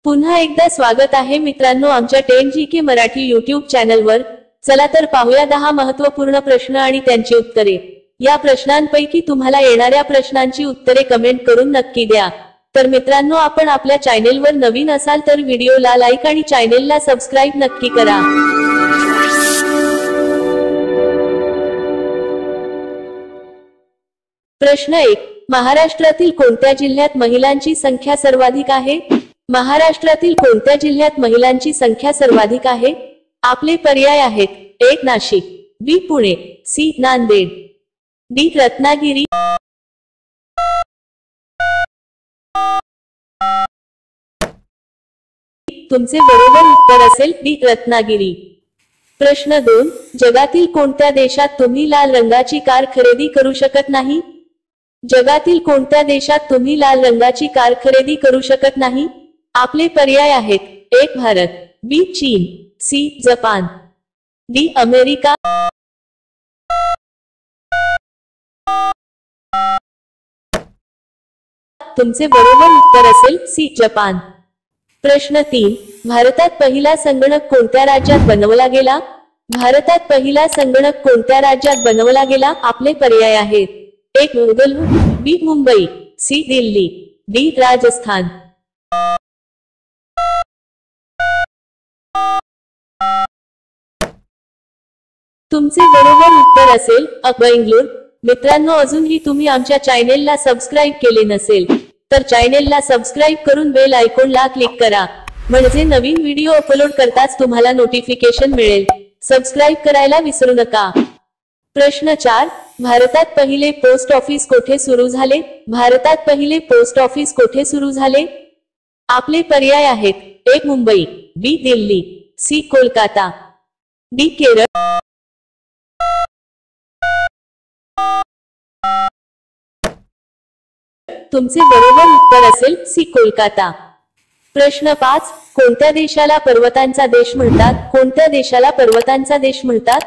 पुन्हा एकदा स्वागत आहे मित्रांनो आमच्या 10GK मराठी YouTube चॅनलवर। चला तर पाहूया 10 महत्त्वपूर्ण प्रश्न आणि त्यांची उत्तरे। या प्रश्नांपैकी तुम्हाला येणाऱ्या प्रश्नांची उत्तरे कमेंट करून नक्की द्या। तर मित्रांनो आपण आपल्या चॅनलवर नवीन असाल तर व्हिडिओला लाईक आणि चॅनलला सबस्क्राइब नक्की करा। प्रश्न 1, महाराष्ट्रातील कोणत्या जिल्ह्यात महिलांची संख्या सर्वाधिक आहे? महाराष्ट्रातील कोणत्या जिल्ह्यात महिलांची संख्या सर्वाधिक आहे? आपले पर्याय आहेत: 1 नाशिक, बी पुणे, सी नांदेड, डी रत्नागिरी। तुमचे बरोबर उत्तर असेल डी रत्नागिरी। प्रश्न 2, जगातील कोणत्या देशात तुम्ही लाल रंगाची कार खरेदी करू शकत नाही? जगातील कोणत्या देशात तुम्ही लाल रंगाची कार खरेदी करू शकत नाही? आपले पर्याय आहेत: 1 भारत, बी चीन, सी जपान, डी अमेरिका। तुमचे बरोबर उत्तर असेल सी जपान। प्रश्न 3, भारतात पहिला संगणक कोणत्या राज्यात बनवला गेला? भारतात पहिला संगणक कोणत्या राज्यात बनवला गेला? आपले पर्याय आहेत: 1 बेंगळुरू, बी मुंबई, सी दिल्ली, डी राजस्थान। तुमचे बरोबर उत्तर असेल बेंगळुरू। मित्रांनो अजूनही तुम्ही आमच्या चॅनलला सबस्क्राइब केले नसेल तर चॅनलला सबस्क्राइब करून बेल आयकॉनला क्लिक करा, म्हणजे नवीन व्हिडिओ अपलोड करताच तुम्हाला नोटिफिकेशन मिळेल। सबस्क्राइब करायला विसरू नका। प्रश्न 4, भारतात पहिले पोस्ट ऑफिस कोठे सुरू झाले? भारतात पहिले पोस्ट ऑफिस कोठे सुरू झाले? आपले पर्याय आहेत: 1 मुंबई, बी दिल्ली, सी कोलकाता, डी केरळ। तुमचे बरोबर उत्तर असेल सी कोलकाता। प्रश्न 5, कोणत्या देशाला पर्वतांचा देश म्हणतात? कोणत्या देशाला पर्वतांचा देश म्हणतात?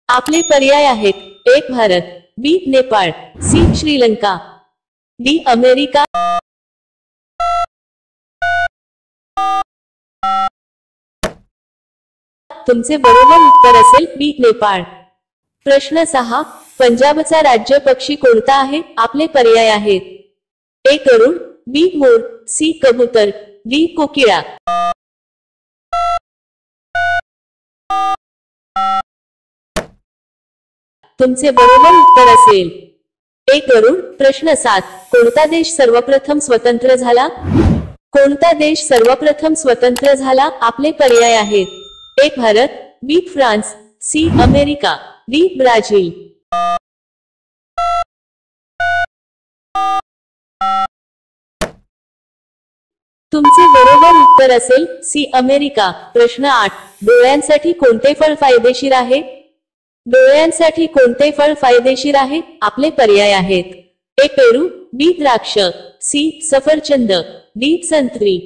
आपले पर्याय आहेत: 1 Bharat, B Nepal, C Sri Lanka, D America. तुमचे बरोबर उत्तर असेल बी नेपाळ। प्रश्न 6, पंजाबचा राज्य पक्षी कोणता आहे? आपले पर्याय आहेत: 1 गरुड, बी मोर, सी कबूतर, डी कोकिळा। तुमचे बरोबर उत्तर असेल 1 गरुड। प्रश्न 7, कोणता देश सर्वप्रथम स्वतंत्र झाला? कोणता देश सर्वप्रथम स्वतंत्र झाला? आपले पर्याय आहेत: 1 Bharat, B France, C America, D Brazil. तुमचे बरोबर उत्तर असेल सी अमेरिका। प्रश्न 8, डोळ्यांसाठी कोणते फळ फायदेशीर आहे? डोळ्यांसाठी कोणते फळ फायदेशीर आहे? आपले पर्याय आहेत: 1 पेरू, बी द्राक्ष, सी सफरचंद, डी संत्री।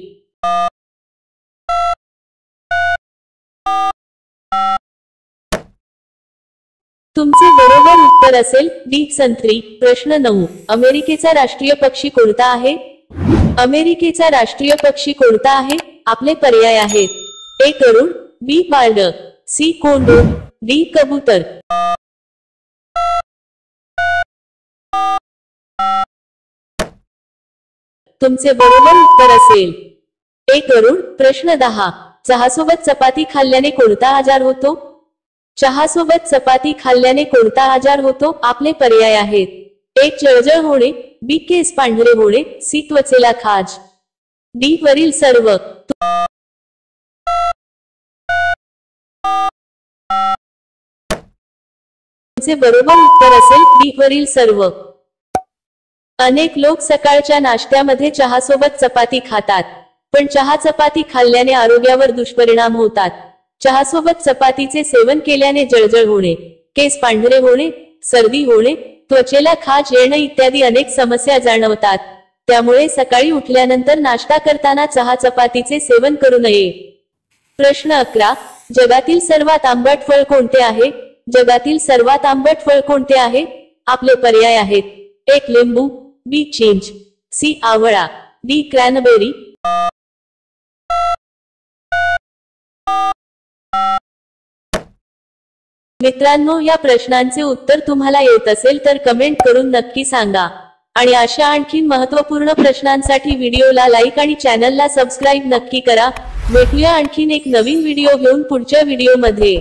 तुमचे बरोबर उत्तर असेल डी संत्री। प्रश्न 9, अमेरिकेचा राष्ट्रीय पक्षी कोणता आहे? अमेरिकेचा राष्ट्रीय पक्षी कोणता आहे? आपले पर्याय आहेत: 1 गरुड, बी पारड, सी कोंडूर, डी कबूतर। तुमचे बरोबर उत्तर असेल 1 गरुड। प्रश्न 10, चहासोबत चपाती खाल्ल्याने कोणता आजार होतो? चहासोबत चपाती खाल्ल्याने कोणता आजार होतो? आपले पर्याय आहेत: 1 जळजळ होणे, बी केस पांढरे होणे, सी त्वचेला खाज, डी वरील सर्व। तुमचे बरोबर उत्तर असेल डी वरील सर्व। अनेक लोक सकाळच्या नाश्त्यामध्ये चहासोबत चपाती खातात, पण चहा चपाती खाल्ल्याने आरोग्यावर दुष्परिणाम होतात। चहासोबत चपातीचे सेवन केल्याने जळजळ होणे, केस पांढरे होणे, सर्दी होणे, त्वचेला खाज येणे इत्यादी अनेक समस्या जाणवतात। त्यामुळे सकाळी उठल्यानंतर नाश्ता करताना चहा चपातीचे सेवन करू नये। प्रश्न 11, जगातील सर्वात आंबट फळ कोणते आहे? जगातील सर्वात आंबट फळ कोणते आहे? आपले पर्याय आहेत: 1 लिंबू, बी चिंच, सी आवळा, डी क्रॅनबेरी। मित्रांनो, या प्रश्नांचे उत्तर तुम्हाला येत असेल तर कमेंट करून नक्की सांगा। आणि अशा आणखी महत्त्वपूर्ण प्रश्नांसाठी व्हिडिओला लाईक आणि चॅनलला सबस्क्राईब नक्की करा। भेटूया आणखीन एक नवीन व्हिडिओ घेऊन पुढच्या व्हिडिओमध्ये।